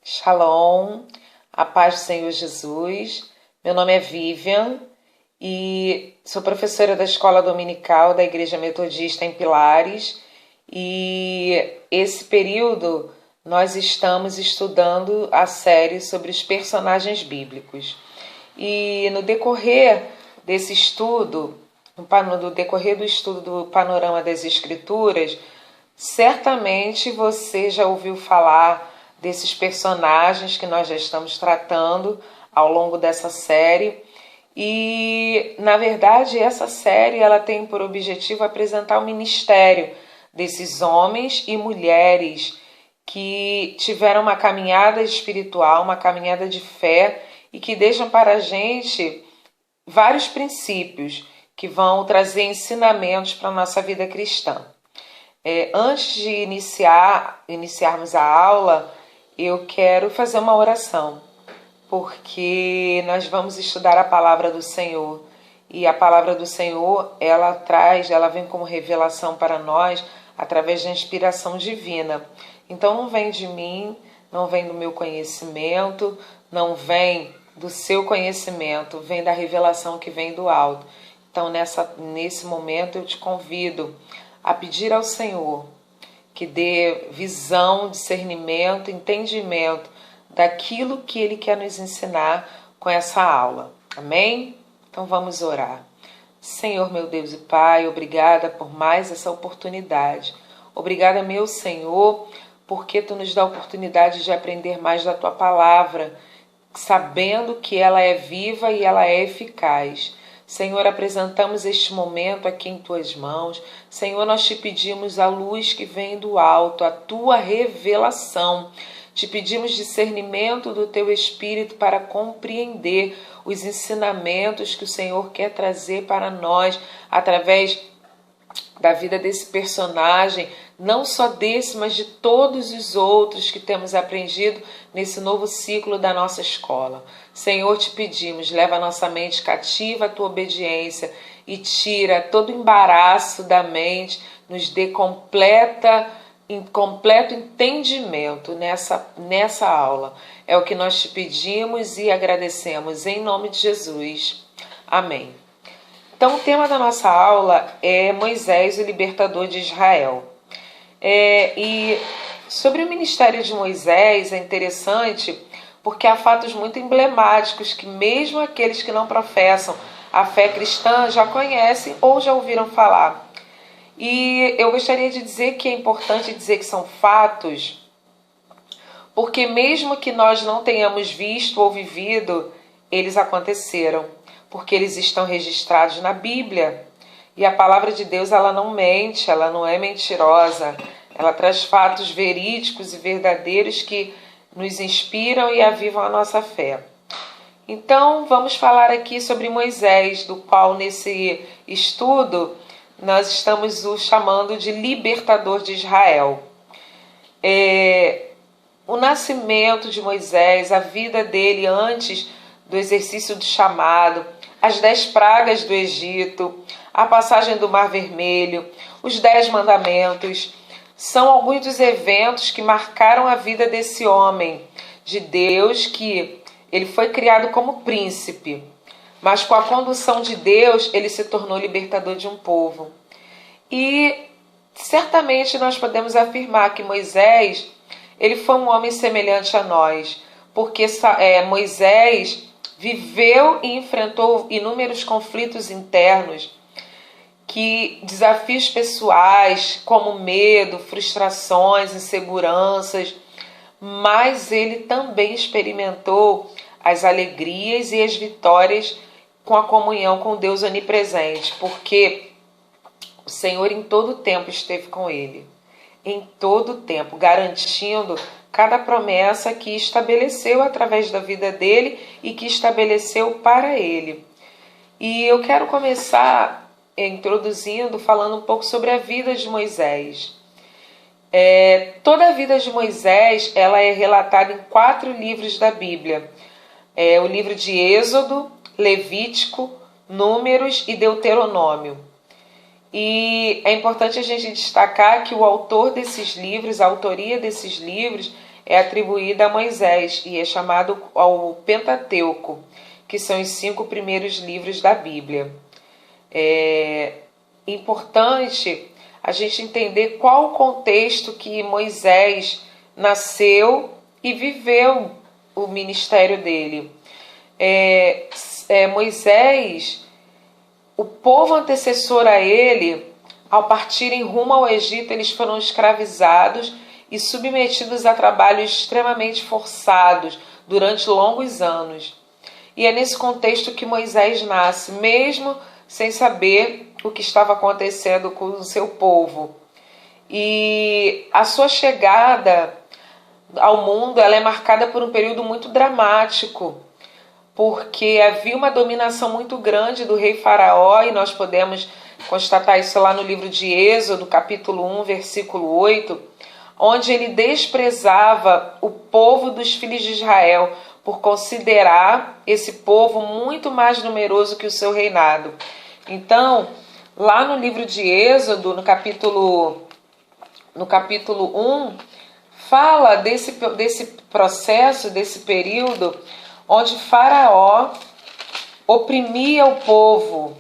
Shalom, a paz do Senhor Jesus. Meu nome é Vivian e sou professora da Escola Dominical da Igreja Metodista em Pilares. E esse período nós estamos estudando a série sobre os personagens bíblicos. E no decorrer desse estudo, no decorrer do estudo do Panorama das Escrituras, certamente você já ouviu falar desses personagens que nós já estamos tratando ao longo dessa série. E, na verdade, essa série ela tem por objetivo apresentar o ministério desses homens e mulheres que tiveram uma caminhada espiritual, uma caminhada de fé e que deixam para a gente vários princípios que vão trazer ensinamentos para a nossa vida cristã. Antes de iniciarmos a aula, eu quero fazer uma oração, porque nós vamos estudar a palavra do Senhor. E a palavra do Senhor, ela vem como revelação para nós através da inspiração divina. Então não vem de mim, não vem do meu conhecimento, não vem do seu conhecimento, vem da revelação que vem do alto. Então nesse momento eu te convido a pedir ao Senhor que dê visão, discernimento, entendimento daquilo que Ele quer nos ensinar com essa aula. Amém? Então vamos orar. Senhor, meu Deus e Pai, obrigada por mais essa oportunidade. Obrigada, meu Senhor, porque Tu nos dá a oportunidade de aprender mais da Tua palavra, sabendo que ela é viva e ela é eficaz. Senhor, apresentamos este momento aqui em Tuas mãos. Senhor, nós Te pedimos a luz que vem do alto, a Tua revelação. Te pedimos discernimento do Teu Espírito para compreender os ensinamentos que o Senhor quer trazer para nós através da vida desse personagem, não só desse, mas de todos os outros que temos aprendido nesse novo ciclo da nossa escola. Senhor, te pedimos, leva a nossa mente cativa à Tua obediência e tira todo embaraço da mente, nos dê completo entendimento nessa aula. É o que nós te pedimos e agradecemos em nome de Jesus. Amém. Então, o tema da nossa aula é Moisés, o libertador de Israel. E sobre o ministério de Moisés é interessante porque há fatos muito emblemáticos que mesmo aqueles que não professam a fé cristã já conhecem ou já ouviram falar. E eu gostaria de dizer que é importante dizer que são fatos, porque mesmo que nós não tenhamos visto ou vivido, eles aconteceram, porque eles estão registrados na Bíblia. E a palavra de Deus, ela não mente, ela não é mentirosa. Ela traz fatos verídicos e verdadeiros que nos inspiram e avivam a nossa fé. Então, vamos falar aqui sobre Moisés, do qual nesse estudo nós estamos o chamando de libertador de Israel. O nascimento de Moisés, a vida dele antes do exercício do chamado, as 10 pragas do Egito, a passagem do Mar Vermelho, os 10 mandamentos, são alguns dos eventos que marcaram a vida desse homem de Deus, que ele foi criado como príncipe, mas com a condução de Deus ele se tornou libertador de um povo. E certamente nós podemos afirmar que Moisés, ele foi um homem semelhante a nós, porque Moisés viveu e enfrentou inúmeros conflitos internos, desafios pessoais, como medo, frustrações, inseguranças, mas ele também experimentou as alegrias e as vitórias com a comunhão com Deus onipresente, porque o Senhor em todo tempo esteve com ele, em todo tempo, garantindo cada promessa que estabeleceu através da vida dele e que estabeleceu para ele. E eu quero começar introduzindo, falando um pouco sobre a vida de Moisés. Toda a vida de Moisés ela é relatada em 4 livros da Bíblia. O livro de Êxodo, Levítico, Números e Deuteronômio. E é importante a gente destacar que o autor desses livros, a autoria desses livros, é atribuída a Moisés e é chamado ao Pentateuco, que são os 5 primeiros livros da Bíblia. É importante a gente entender qual o contexto que Moisés nasceu e viveu o ministério dele. Moisés, o povo antecessor a ele, ao partirem rumo ao Egito, eles foram escravizados e submetidos a trabalhos extremamente forçados durante longos anos. E é nesse contexto que Moisés nasce, mesmo sem saber o que estava acontecendo com o seu povo. E a sua chegada ao mundo, ela é marcada por um período muito dramático, porque havia uma dominação muito grande do rei Faraó, e nós podemos constatar isso lá no livro de Êxodo, capítulo 1, versículo 8, onde ele desprezava o povo dos filhos de Israel por considerar esse povo muito mais numeroso que o seu reinado. Então, lá no livro de Êxodo, no capítulo 1, fala desse processo, desse período, onde Faraó oprimia o povo.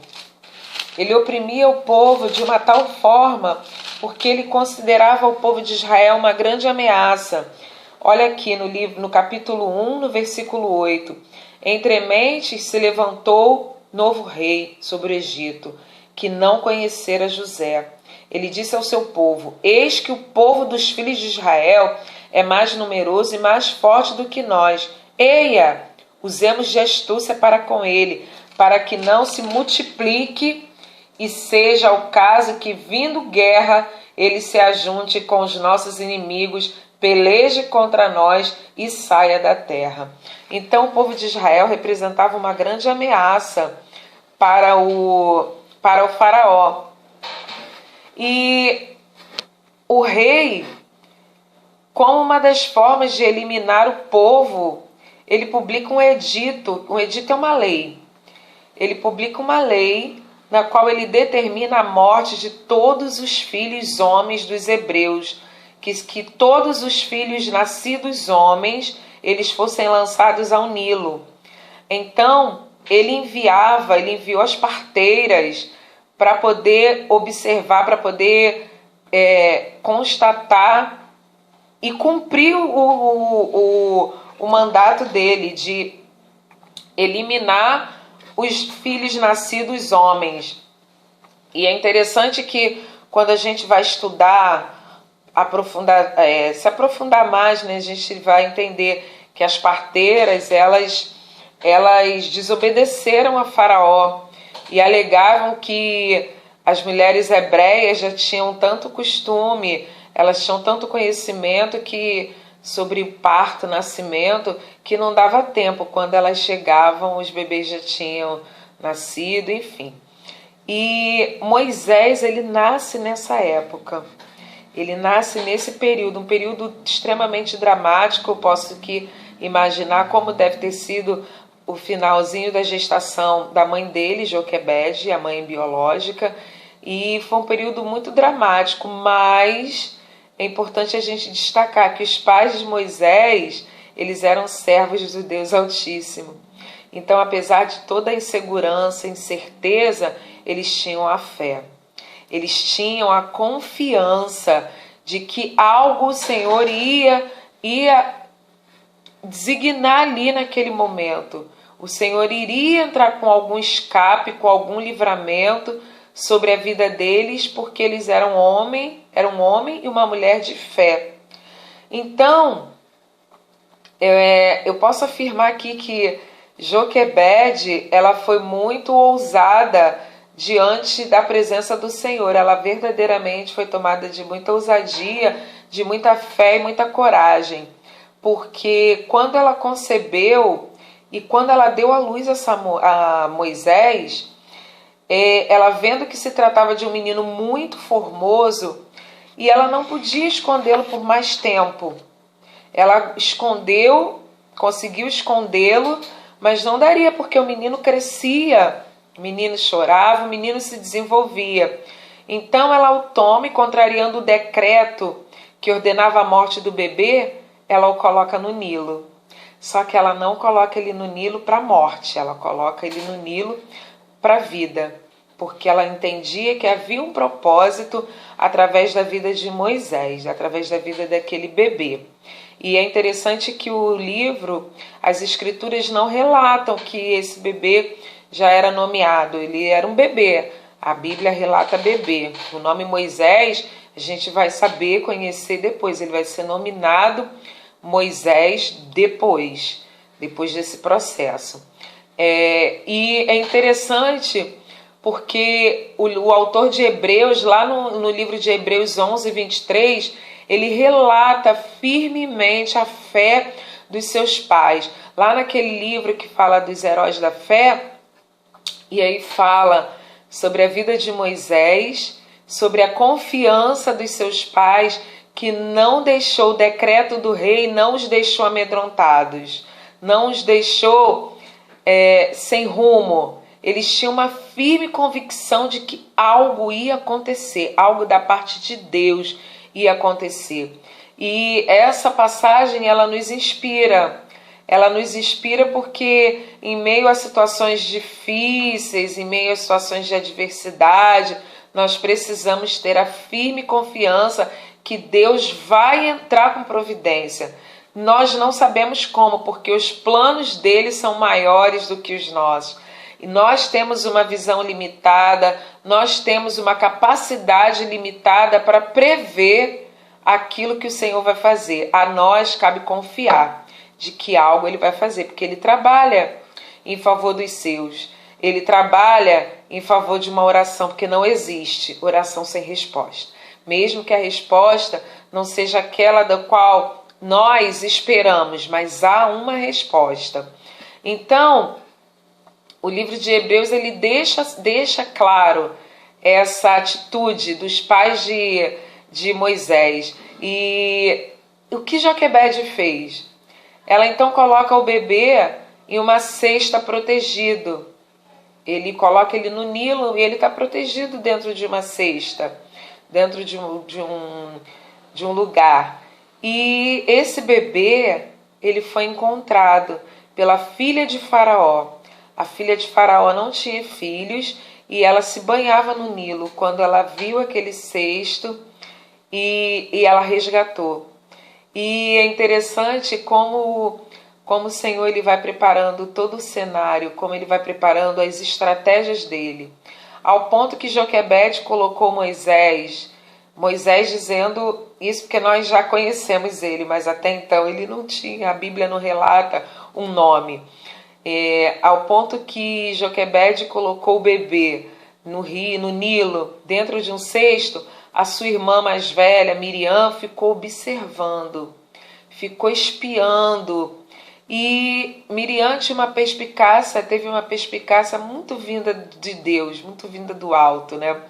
Ele oprimia o povo de uma tal forma porque ele considerava o povo de Israel uma grande ameaça. Olha aqui no capítulo 1, no versículo 8. Entre mentes se levantou novo rei sobre o Egito, que não conhecera José. Ele disse ao seu povo: eis que o povo dos filhos de Israel é mais numeroso e mais forte do que nós. Eia, usemos de astúcia para com ele, para que não se multiplique e seja o caso que, vindo guerra, ele se ajunte com os nossos inimigos, peleje contra nós e saia da terra. Então o povo de Israel representava uma grande ameaça para o Faraó. E o rei, como uma das formas de eliminar o povo, ele publica um edito. Um edito é uma lei. Ele publica uma lei na qual ele determina a morte de todos os filhos homens dos hebreus, que todos os filhos nascidos homens, eles fossem lançados ao Nilo. Então, ele enviou as parteiras para poder observar, para poder constatar e cumprir o mandato dele de eliminar os filhos nascidos homens. E é interessante que quando a gente vai estudar, se aprofundar mais, né, a gente vai entender que as parteiras, elas desobedeceram a Faraó e alegavam que as mulheres hebreias já tinham tanto costume, elas tinham tanto conhecimento sobre o parto, nascimento, que não dava tempo. Quando elas chegavam, os bebês já tinham nascido, enfim. E Moisés, ele nasce nessa época. Ele nasce nesse período, um período extremamente dramático. Eu posso imaginar como deve ter sido o finalzinho da gestação da mãe dele, Joquebede, a mãe biológica. E foi um período muito dramático, mas é importante a gente destacar que os pais de Moisés, eles eram servos do Deus Altíssimo. Então, apesar de toda a insegurança, incerteza, eles tinham a fé. Eles tinham a confiança de que algo o Senhor ia designar ali naquele momento. O Senhor iria entrar com algum escape, com algum livramento sobre a vida deles, porque eles eram um homem e uma mulher de fé. Então, eu posso afirmar aqui que Joquebede, ela foi muito ousada diante da presença do Senhor. Ela verdadeiramente foi tomada de muita ousadia, de muita fé e muita coragem. Porque quando ela concebeu e quando ela deu à luz a Moisés, ela vendo que se tratava de um menino muito formoso, e ela não podia escondê-lo por mais tempo. Ela conseguiu escondê-lo, mas não daria, porque o menino crescia, o menino chorava, o menino se desenvolvia. Então ela o toma e, contrariando o decreto que ordenava a morte do bebê, ela o coloca no Nilo. Só que ela não coloca ele no Nilo para a morte, ela coloca ele no Nilo para a vida, porque ela entendia que havia um propósito através da vida de Moisés, através da vida daquele bebê. E é interessante que o livro, as escrituras não relatam que esse bebê já era nomeado, ele era um bebê. A Bíblia relata bebê. O nome Moisés a gente vai saber, conhecer depois, ele vai ser nominado Moisés depois desse processo. E é interessante porque o autor de Hebreus, lá no livro de Hebreus 11, 23, ele relata firmemente a fé dos seus pais. Lá naquele livro que fala dos heróis da fé, e aí fala sobre a vida de Moisés, sobre a confiança dos seus pais, que não deixou o decreto do rei, não os deixou amedrontados, não os deixou sem rumo. Eles tinham uma firme convicção de que algo ia acontecer, algo da parte de Deus ia acontecer. E essa passagem, ela nos inspira. Ela nos inspira porque em meio a situações difíceis, em meio a situações de adversidade, nós precisamos ter a firme confiança que Deus vai entrar com providência. Nós não sabemos como, porque os planos dele são maiores do que os nossos. E nós temos uma visão limitada, nós temos uma capacidade limitada para prever aquilo que o Senhor vai fazer. A nós cabe confiar de que algo ele vai fazer, porque ele trabalha em favor dos seus. Ele trabalha em favor de uma oração, porque não existe oração sem resposta. Mesmo que a resposta não seja aquela da qual nós esperamos, mas há uma resposta. Então, o livro de Hebreus ele deixa claro essa atitude dos pais de Moisés. E o que Joquebede fez? Ela então coloca o bebê em uma cesta protegido. Ele coloca ele no Nilo e ele está protegido dentro de uma cesta, dentro de um lugar. E esse bebê ele foi encontrado pela filha de Faraó. A filha de Faraó não tinha filhos e ela se banhava no Nilo quando ela viu aquele cesto e ela resgatou. E é interessante como o Senhor ele vai preparando todo o cenário, como ele vai preparando as estratégias dele. Ao ponto que Joquebede colocou Moisés dizendo isso porque nós já conhecemos ele, mas até então ele não tinha, a Bíblia não relata um nome. Ao ponto que Joquebede colocou o bebê no Nilo, dentro de um cesto, a sua irmã mais velha, Miriam, ficou observando, ficou espiando. E Miriam tinha teve uma perspicácia muito vinda de Deus, muito vinda do alto, né?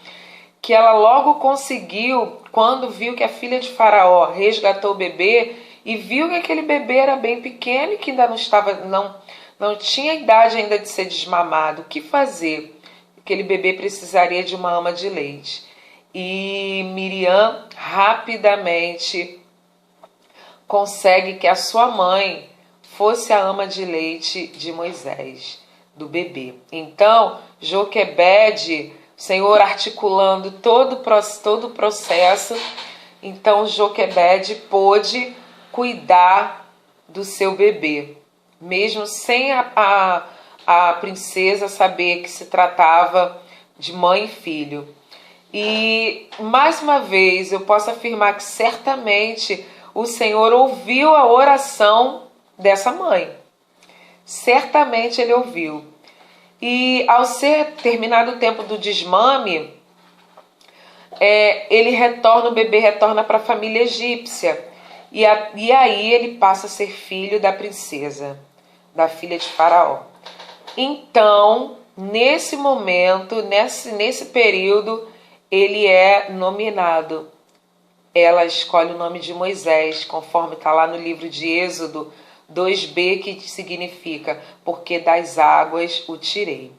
Que ela logo conseguiu, quando viu que a filha de Faraó resgatou o bebê e viu que aquele bebê era bem pequeno e que ainda não tinha idade ainda de ser desmamado. O que fazer? Aquele bebê precisaria de uma ama de leite. E Miriam rapidamente consegue que a sua mãe fosse a ama de leite de Moisés, do bebê. Então, Joquebede, o Senhor articulando todo o processo, então Joquebede pôde cuidar do seu bebê, mesmo sem a princesa saber que se tratava de mãe e filho. E, mais uma vez, eu posso afirmar que certamente o Senhor ouviu a oração dessa mãe. Certamente ele ouviu. E ao ser terminado o tempo do desmame, o bebê retorna para a família egípcia. E aí ele passa a ser filho da princesa, da filha de Faraó. Então, nesse momento, nesse período, ele é nominado. Ela escolhe o nome de Moisés, conforme está lá no livro de Êxodo 2b, que significa, porque das águas o tirei.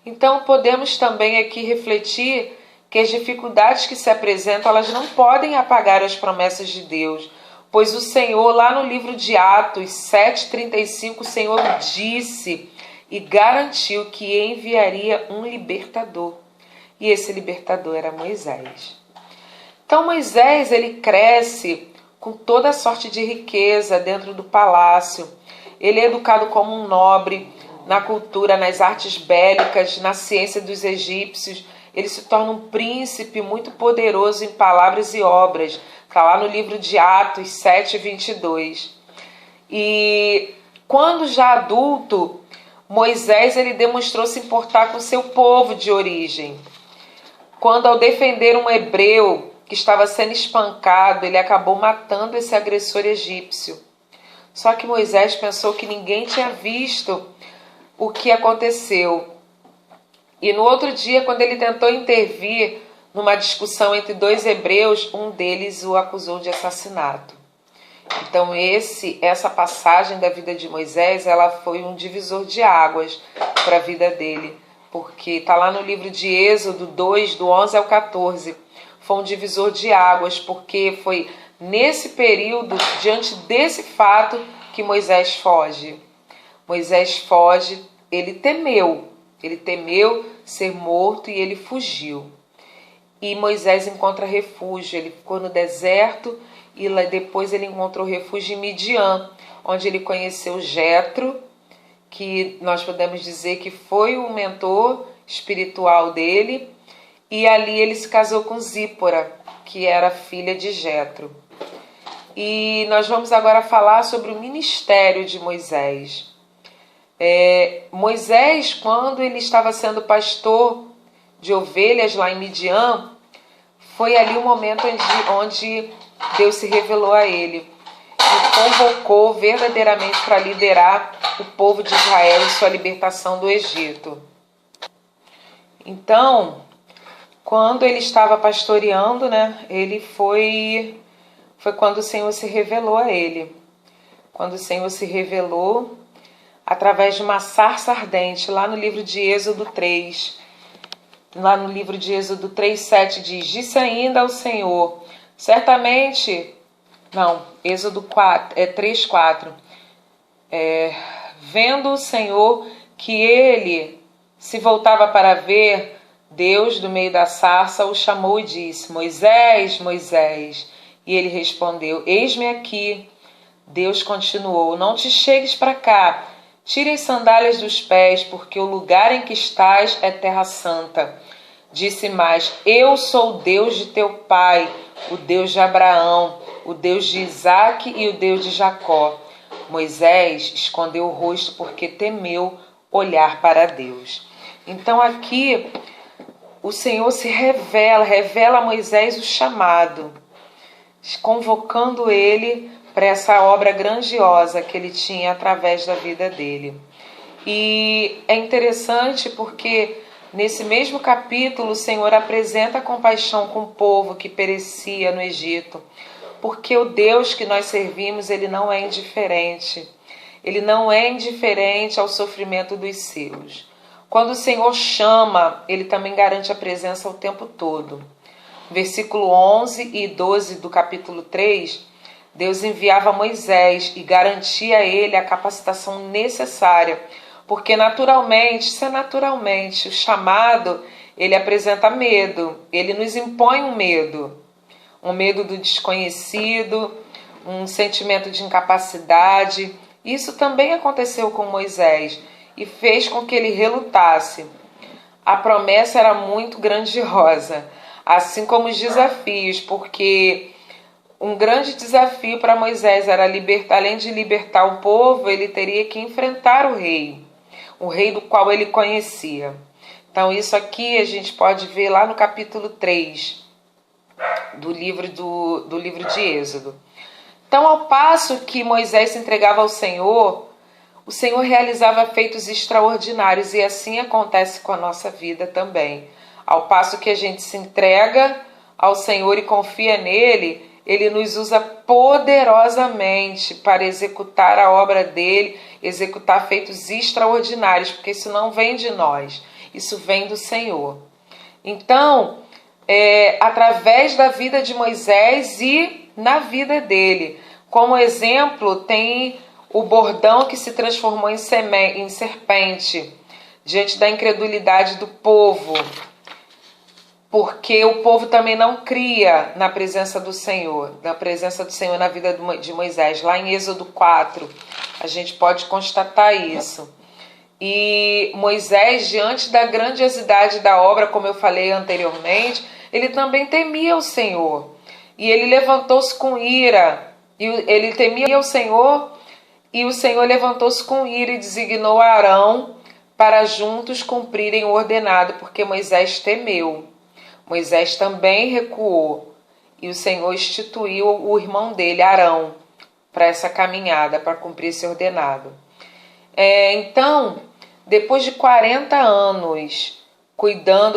Então podemos também aqui refletir que as dificuldades que se apresentam, elas não podem apagar as promessas de Deus, pois o Senhor, lá no livro de Atos 7,35, o Senhor disse e garantiu que enviaria um libertador. E esse libertador era Moisés. Então Moisés, ele cresce com toda a sorte de riqueza dentro do palácio. Ele é educado como um nobre na cultura, nas artes bélicas, na ciência dos egípcios. Ele se torna um príncipe muito poderoso em palavras e obras. Está lá no livro de Atos 7,22. E quando já adulto, Moisés ele demonstrou se importar com seu povo de origem. Quando, ao defender um hebreu que estava sendo espancado, ele acabou matando esse agressor egípcio. Só que Moisés pensou que ninguém tinha visto o que aconteceu. E no outro dia, quando ele tentou intervir numa discussão entre dois hebreus, um deles o acusou de assassinato. Então essa passagem da vida de Moisés, ela foi um divisor de águas para a vida dele, porque está lá no livro de Êxodo 2, do 11 ao 14. Foi um divisor de águas, porque foi nesse período, diante desse fato, que Moisés foge. Moisés foge, ele temeu ser morto e ele fugiu. E Moisés encontra refúgio, ele ficou no deserto e lá depois ele encontrou refúgio em Midian, onde ele conheceu Jetro, que nós podemos dizer que foi o mentor espiritual dele, e ali ele se casou com Zípora, que era filha de Jetro. E nós vamos agora falar sobre o ministério de Moisés. Moisés, quando ele estava sendo pastor de ovelhas lá em Midian, foi ali o momento onde Deus se revelou a ele e convocou verdadeiramente para liderar o povo de Israel em sua libertação do Egito. Então, quando ele estava pastoreando, ele foi quando o Senhor se revelou a ele. Quando o Senhor se revelou através de uma sarça ardente, lá no livro de Êxodo 3. Lá no livro de Êxodo 3,7 diz: disse ainda ao Senhor, certamente... Não, Êxodo 3,4. Vendo o Senhor que ele se voltava para ver, Deus, do meio da sarça, o chamou e disse: Moisés, Moisés. E ele respondeu: eis-me aqui. Deus continuou: não te chegues para cá, tire as sandálias dos pés, porque o lugar em que estás é terra santa. Disse mais: eu sou o Deus de teu pai, o Deus de Abraão, o Deus de Isaque e o Deus de Jacó. Moisés escondeu o rosto porque temeu olhar para Deus. Então aqui o Senhor se revela a Moisés o chamado, convocando ele para essa obra grandiosa que ele tinha através da vida dele. E é interessante porque nesse mesmo capítulo o Senhor apresenta compaixão com o povo que perecia no Egito, porque o Deus que nós servimos, ele não é indiferente. Ele não é indiferente ao sofrimento dos seus. Quando o Senhor chama, ele também garante a presença o tempo todo. Versículo 11 e 12 do capítulo 3, Deus enviava Moisés e garantia a ele a capacitação necessária, porque naturalmente, o chamado, ele apresenta medo, ele nos impõe um medo do desconhecido, um sentimento de incapacidade. Isso também aconteceu com Moisés e fez com que ele relutasse. A promessa era muito grandiosa, assim como os desafios, porque um grande desafio para Moisés era além de libertar o povo, ele teria que enfrentar o rei do qual ele conhecia. Então isso aqui a gente pode ver lá no capítulo 3 do livro de Êxodo. Então, ao passo que Moisés se entregava ao Senhor, o Senhor realizava feitos extraordinários, e assim acontece com a nossa vida também. Ao passo que a gente se entrega ao Senhor e confia nele, ele nos usa poderosamente para executar a obra dele, executar feitos extraordinários, porque isso não vem de nós, isso vem do Senhor. Então, através da vida de Moisés e na vida dele. Como exemplo, tem o bordão que se transformou em serpente, diante da incredulidade do povo, porque o povo também não cria na presença do Senhor na vida de Moisés. Lá em Êxodo 4, a gente pode constatar isso. E Moisés, diante da grandiosidade da obra, como eu falei anteriormente, ele também temia o Senhor. E ele levantou-se com ira. E ele temia o Senhor, e o Senhor levantou-se com ira e designou Arão para juntos cumprirem o ordenado, porque Moisés temeu. Moisés também recuou, e o Senhor instituiu o irmão dele, Arão, para essa caminhada, para cumprir esse ordenado. Então, depois de 40 anos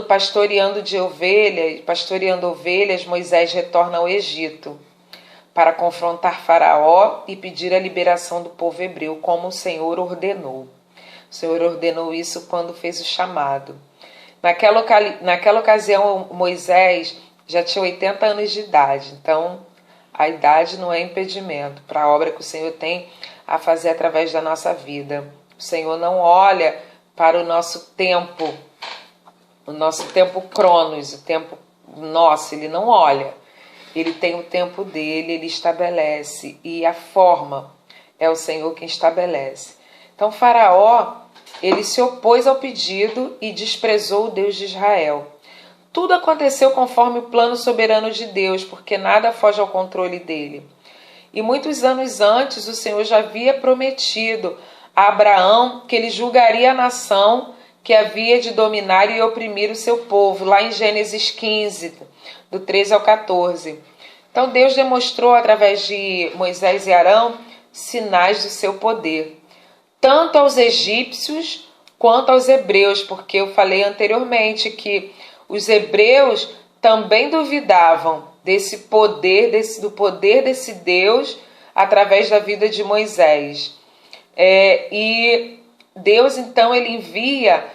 pastoreando ovelhas, Moisés retorna ao Egito para confrontar Faraó e pedir a liberação do povo hebreu, como o Senhor ordenou. O Senhor ordenou isso quando fez o chamado. Naquela ocasião, Moisés já tinha 80 anos de idade, então a idade não é impedimento para a obra que o Senhor tem a fazer através da nossa vida. O Senhor não olha para o nosso tempo cronos, o tempo nosso, Ele não olha. Ele tem o tempo dele, Ele estabelece, e a forma é o Senhor quem estabelece. Então Faraó, ele se opôs ao pedido e desprezou o Deus de Israel. Tudo aconteceu conforme o plano soberano de Deus, porque nada foge ao controle dele. E muitos anos antes, o Senhor já havia prometido a Abraão que ele julgaria a nação que havia de dominar e oprimir o seu povo, lá em Gênesis 15, do 13 ao 14. Então Deus demonstrou através de Moisés e Arão sinais do seu poder, tanto aos egípcios quanto aos hebreus, porque eu falei anteriormente que os hebreus também duvidavam do poder desse Deus através da vida de Moisés. E Deus, então, ele envia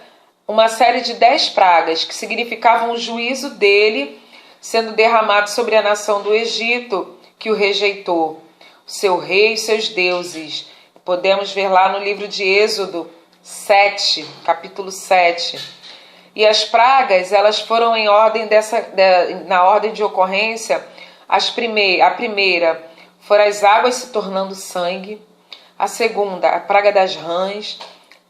uma série de 10 pragas que significavam o juízo dele sendo derramado sobre a nação do Egito, que o rejeitou, seu rei e seus deuses. Podemos ver lá no livro de Êxodo 7, capítulo 7. E as pragas, elas foram em ordem na ordem de ocorrência. A primeira foram as águas se tornando sangue. A segunda, a praga das rãs.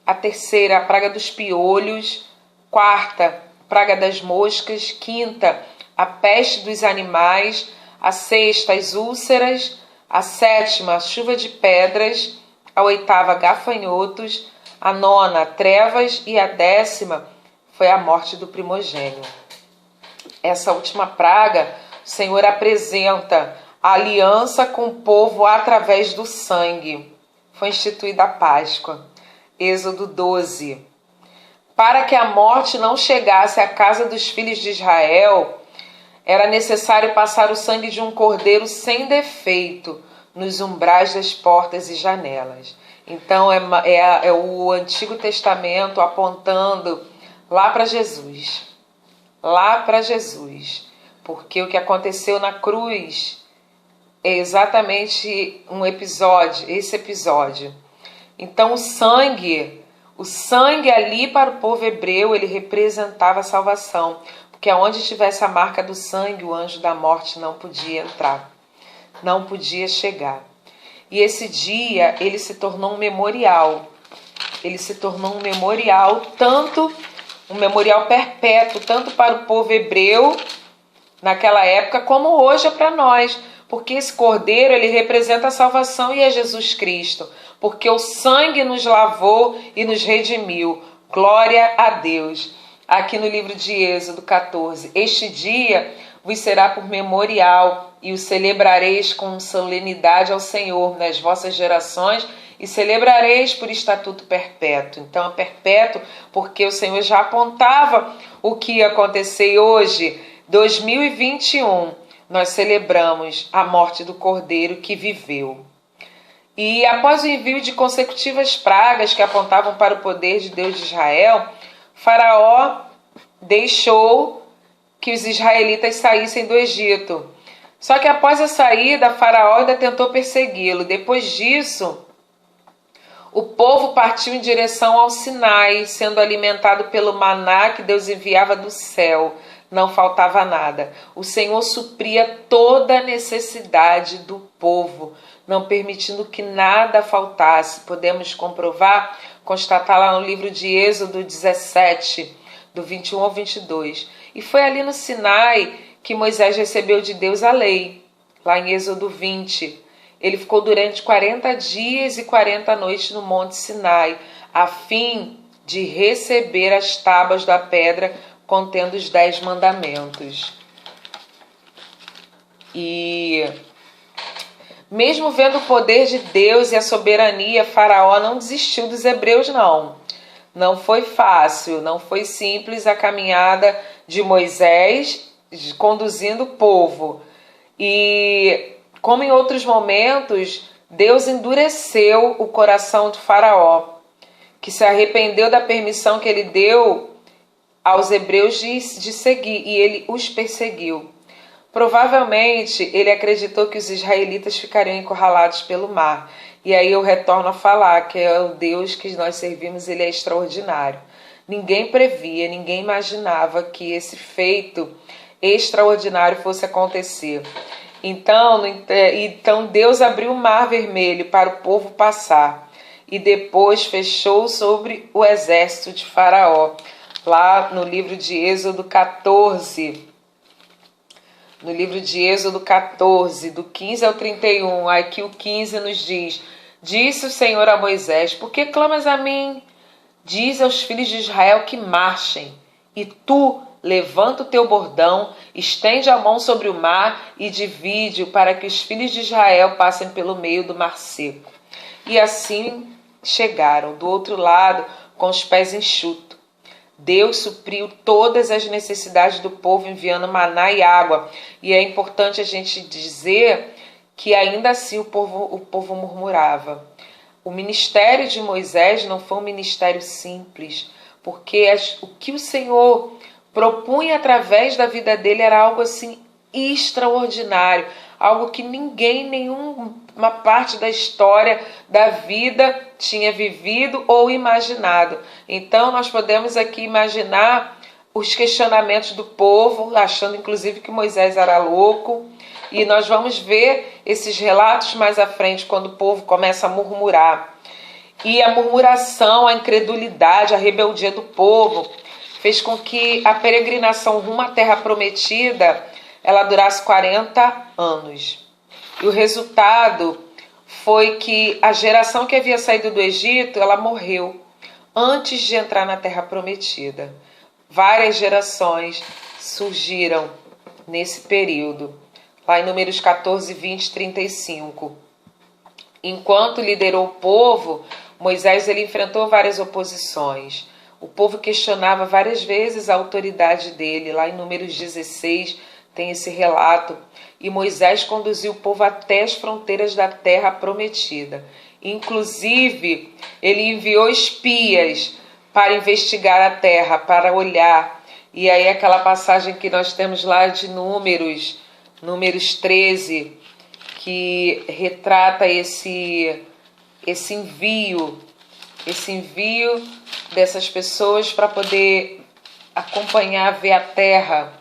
A terceira, a praga dos piolhos. Quarta, a praga das moscas. Quinta, a peste dos animais. A sexta, as úlceras. A sétima, a chuva de pedras. A oitava, gafanhotos. A nona, trevas. E a 10ª foi a morte do primogênito. Essa última praga, o Senhor apresenta a aliança com o povo através do sangue. Foi instituída a Páscoa. Êxodo 12. Para que a morte não chegasse à casa dos filhos de Israel, era necessário passar o sangue de um cordeiro sem defeito nos umbrais das portas e janelas. Então é o Antigo Testamento apontando lá para Jesus. Lá para Jesus. Porque o que aconteceu na cruz é exatamente esse episódio. Então o sangue ali para o povo hebreu, ele representava a salvação. Porque aonde tivesse a marca do sangue, o anjo da morte não podia entrar. Não podia chegar. E esse dia, ele se tornou um memorial. Ele se tornou um memorial, um memorial perpétuo, tanto para o povo hebreu, naquela época, como hoje é para nós. Porque esse cordeiro, ele representa a salvação e é Jesus Cristo. Porque o sangue nos lavou e nos redimiu. Glória a Deus. Aqui no livro de Êxodo 14. Este dia vos será por memorial e o celebrareis com solenidade ao Senhor nas vossas gerações e celebrareis por estatuto perpétuo. Então é perpétuo porque o Senhor já apontava o que ia acontecer. E hoje, 2021, nós celebramos a morte do Cordeiro que viveu. E após o envio de consecutivas pragas que apontavam para o poder de Deus de Israel, Faraó deixou que os israelitas saíssem do Egito. Só que após a saída, Faraó ainda tentou persegui-lo. Depois disso, o povo partiu em direção ao Sinai, sendo alimentado pelo maná que Deus enviava do céu. Não faltava nada. O Senhor supria toda a necessidade do povo, não permitindo que nada faltasse. Podemos comprovar, constatar lá no livro de Êxodo 17, do 21 ao 22. E foi ali no Sinai que Moisés recebeu de Deus a lei, lá em Êxodo 20. Ele ficou durante 40 dias e 40 noites no Monte Sinai, a fim de receber as tábuas da pedra contendo os 10 mandamentos. E mesmo vendo o poder de Deus e a soberania, Faraó não desistiu dos hebreus, não. Não foi fácil, não foi simples a caminhada de Moisés conduzindo o povo. E como em outros momentos, Deus endureceu o coração de Faraó, que se arrependeu da permissão que ele deu aos hebreus de seguir, e ele os perseguiu. Provavelmente ele acreditou que os israelitas ficariam encurralados pelo mar. E aí eu retorno a falar que é o Deus que nós servimos, ele é extraordinário. Ninguém previa, ninguém imaginava que esse feito extraordinário fosse acontecer. Então Deus abriu o mar vermelho para o povo passar e depois fechou sobre o exército de Faraó. Lá no livro de Êxodo 14, no livro de Êxodo 14, do 15 ao 31, aqui o 15 nos diz: Disse o Senhor a Moisés: Por que clamas a mim? Diz aos filhos de Israel que marchem, e tu levanta o teu bordão, estende a mão sobre o mar e divide-o para que os filhos de Israel passem pelo meio do mar seco. E assim chegaram do outro lado com os pés enxutos. Deus supriu todas as necessidades do povo enviando maná e água. E é importante a gente dizer que ainda assim o povo murmurava. O ministério de Moisés não foi um ministério simples, porque o que o Senhor propunha através da vida dele era algo assim extraordinário, algo que ninguém, nenhuma parte da história da vida tinha vivido ou imaginado. Então nós podemos aqui imaginar os questionamentos do povo, achando inclusive que Moisés era louco, e nós vamos ver esses relatos mais à frente, quando o povo começa a murmurar. E a murmuração, a incredulidade, a rebeldia do povo fez com que a peregrinação rumo à Terra Prometida ela durasse 40 anos. E o resultado foi que a geração que havia saído do Egito, ela morreu antes de entrar na Terra Prometida. Várias gerações surgiram nesse período, lá em Números 14, 20, 35. Enquanto liderou o povo, Moisés ele enfrentou várias oposições. O povo questionava várias vezes a autoridade dele. Lá em Números 16 tem esse relato. E Moisés conduziu o povo até as fronteiras da Terra Prometida. Inclusive, ele enviou espias para investigar a terra, para olhar. E aí aquela passagem que nós temos lá de Números 13, que retrata esse envio dessas pessoas para poder acompanhar, ver a terra.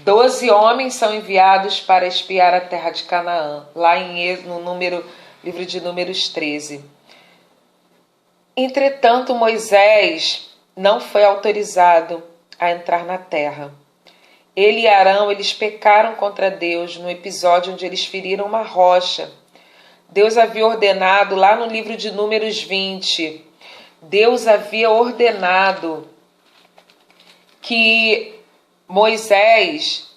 12 homens são enviados para espiar a terra de Canaã, lá no livro de Números 13. Entretanto, Moisés não foi autorizado a entrar na terra. Ele e Arão, eles pecaram contra Deus no episódio onde eles feriram uma rocha. Deus havia ordenado, lá no livro de Números 20, Deus havia ordenado que Moisés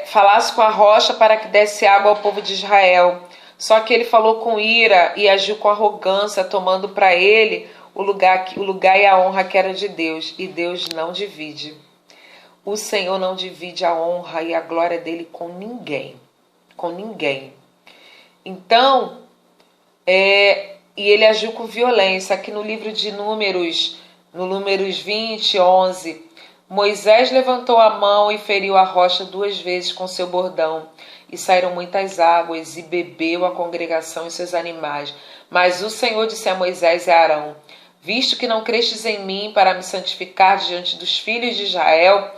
falasse com a rocha para que desse água ao povo de Israel. Só que ele falou com ira e agiu com arrogância, tomando para ele o lugar e a honra que era de Deus. E Deus não divide. O Senhor não divide a honra e a glória dele com ninguém. Com ninguém. Então, e ele agiu com violência. Aqui no livro de Números, no Números 20, 11, Moisés levantou a mão e feriu a rocha 2 vezes com seu bordão, e saíram muitas águas, e bebeu a congregação e seus animais. Mas o Senhor disse a Moisés e a Arão: visto que não crestes em mim para me santificar diante dos filhos de Israel,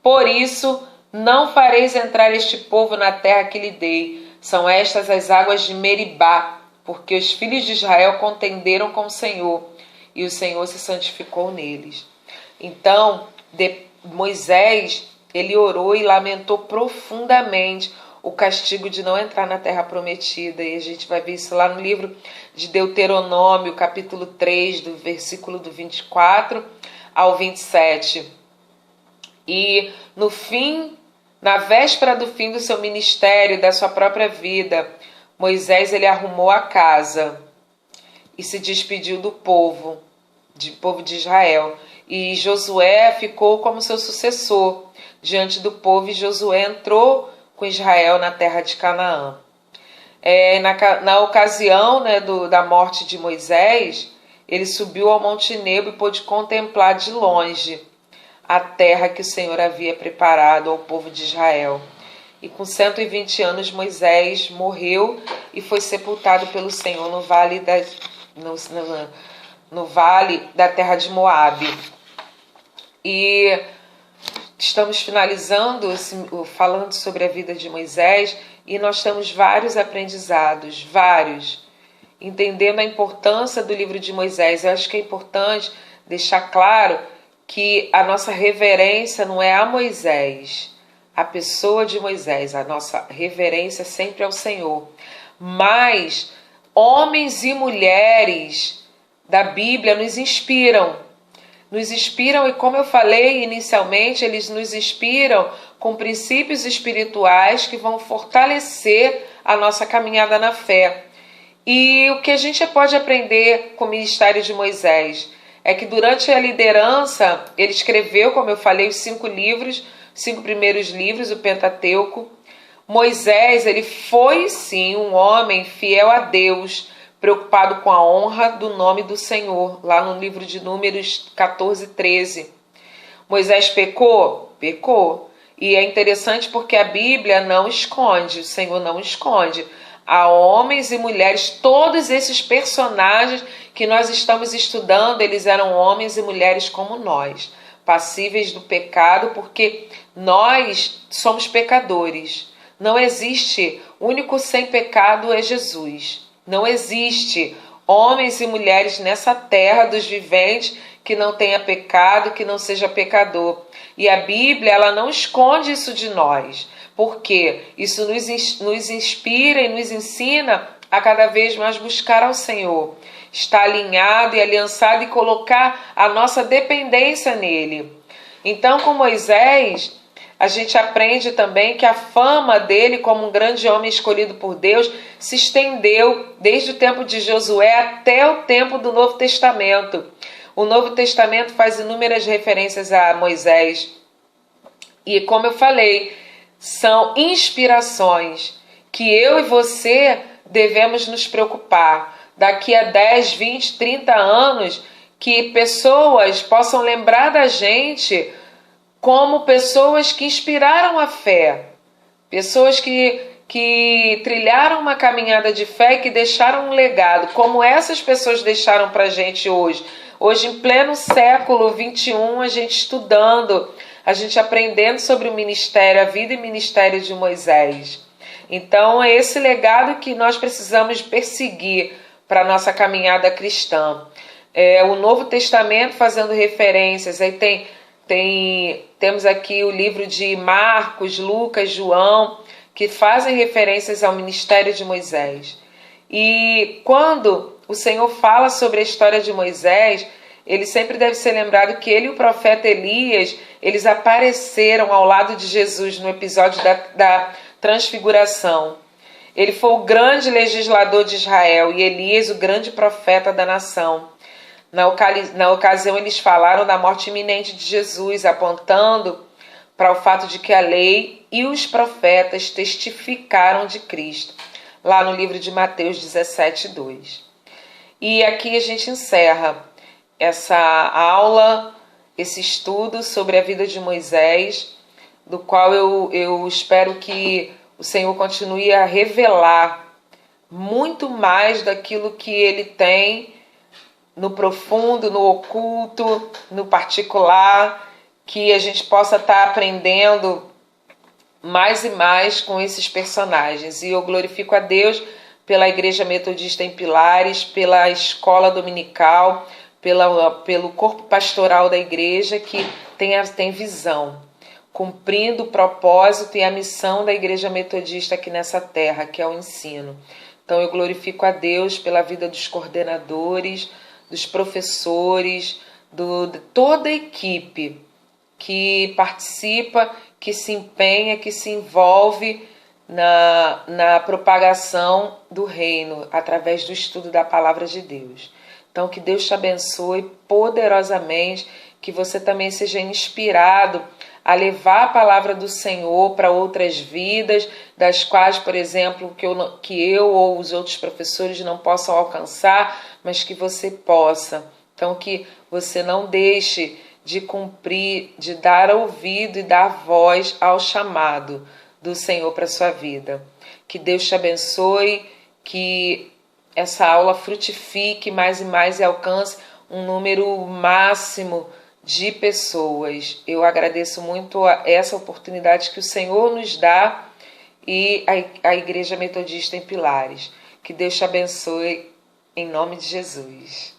por isso não fareis entrar este povo na terra que lhe dei. São estas as águas de Meribá, porque os filhos de Israel contenderam com o Senhor, e o Senhor se santificou neles. Então, Moisés, ele orou e lamentou profundamente o castigo de não entrar na terra prometida. E a gente vai ver isso lá no livro de Deuteronômio, capítulo 3, do versículo do 24 ao 27. E no fim, na véspera do fim do seu ministério, da sua própria vida, Moisés, ele arrumou a casa e se despediu do povo de Israel. E Josué ficou como seu sucessor diante do povo, e Josué entrou com Israel na terra de Canaã. Na ocasião, né, da morte de Moisés, ele subiu ao Monte Nebo e pôde contemplar de longe a terra que o Senhor havia preparado ao povo de Israel. E com 120 anos Moisés morreu e foi sepultado pelo Senhor no vale da terra de Moabe. E estamos finalizando, falando sobre a vida de Moisés, e nós temos vários aprendizados, entendendo a importância do livro de Moisés. Eu acho que é importante deixar claro que a nossa reverência não é a Moisés, a pessoa de Moisés, a nossa reverência sempre é ao Senhor. Mas homens e mulheres da Bíblia nos inspiram, e como eu falei inicialmente, eles nos inspiram com princípios espirituais que vão fortalecer a nossa caminhada na fé. E o que a gente pode aprender com o ministério de Moisés é que durante a liderança, ele escreveu, como eu falei, os 5 primeiros livros, o Pentateuco. Moisés, ele foi sim um homem fiel a Deus, preocupado com a honra do nome do Senhor, lá no livro de Números 14, 13. Moisés pecou? Pecou. E é interessante porque a Bíblia não esconde, o Senhor não esconde. Há homens e mulheres, todos esses personagens que nós estamos estudando, eles eram homens e mulheres como nós, passíveis do pecado, porque nós somos pecadores. Não existe, o único sem pecado é Jesus. Não existe homens e mulheres nessa terra dos viventes que não tenha pecado, que não seja pecador. E a Bíblia, ela não esconde isso de nós, porque isso nos inspira e nos ensina a cada vez mais buscar ao Senhor, estar alinhado e aliançado e colocar a nossa dependência nele. Então, com Moisés, a gente aprende também que a fama dele como um grande homem escolhido por Deus se estendeu desde o tempo de Josué até o tempo do Novo Testamento. O Novo Testamento faz inúmeras referências a Moisés. E como eu falei, são inspirações que eu e você devemos nos preocupar. Daqui a 10, 20, 30 anos, que pessoas possam lembrar da gente como pessoas que inspiraram a fé, pessoas que trilharam uma caminhada de fé e que deixaram um legado, como essas pessoas deixaram para a gente hoje. Hoje, em pleno século XXI, a gente estudando, a gente aprendendo sobre o ministério, a vida e ministério de Moisés. Então, é esse legado que nós precisamos perseguir para a nossa caminhada cristã. O Novo Testamento fazendo referências, aí temos aqui o livro de Marcos, Lucas, João, que fazem referências ao ministério de Moisés. E quando o Senhor fala sobre a história de Moisés, ele sempre deve ser lembrado que ele e o profeta Elias, eles apareceram ao lado de Jesus no episódio da transfiguração. Ele foi o grande legislador de Israel e Elias o grande profeta da nação. Na ocasião, eles falaram da morte iminente de Jesus, apontando para o fato de que a lei e os profetas testificaram de Cristo, lá no livro de Mateus 17, 2. E aqui a gente encerra essa aula esse estudo sobre a vida de Moisés, do qual eu espero que o Senhor continue a revelar muito mais daquilo que Ele tem no profundo, no oculto, no particular, que a gente possa estar aprendendo mais e mais com esses personagens. E eu glorifico a Deus pela Igreja Metodista em Pilares, pela escola dominical, pelo corpo pastoral da igreja que tem visão, cumprindo o propósito e a missão da Igreja Metodista aqui nessa terra, que é o ensino. Então eu glorifico a Deus pela vida dos coordenadores, dos professores, de toda a equipe que participa, que se empenha, que se envolve na propagação do reino, através do estudo da palavra de Deus. Então, que Deus te abençoe poderosamente, que você também seja inspirado a levar a palavra do Senhor para outras vidas, das quais, por exemplo, que eu ou os outros professores não possam alcançar, mas que você possa. Então, que você não deixe de cumprir, de dar ouvido e dar voz ao chamado do Senhor para a sua vida. Que Deus te abençoe, que essa aula frutifique mais e mais e alcance um número máximo de pessoas. Eu agradeço muito essa oportunidade que o Senhor nos dá e a Igreja Metodista em Pilares. Que Deus te abençoe em nome de Jesus.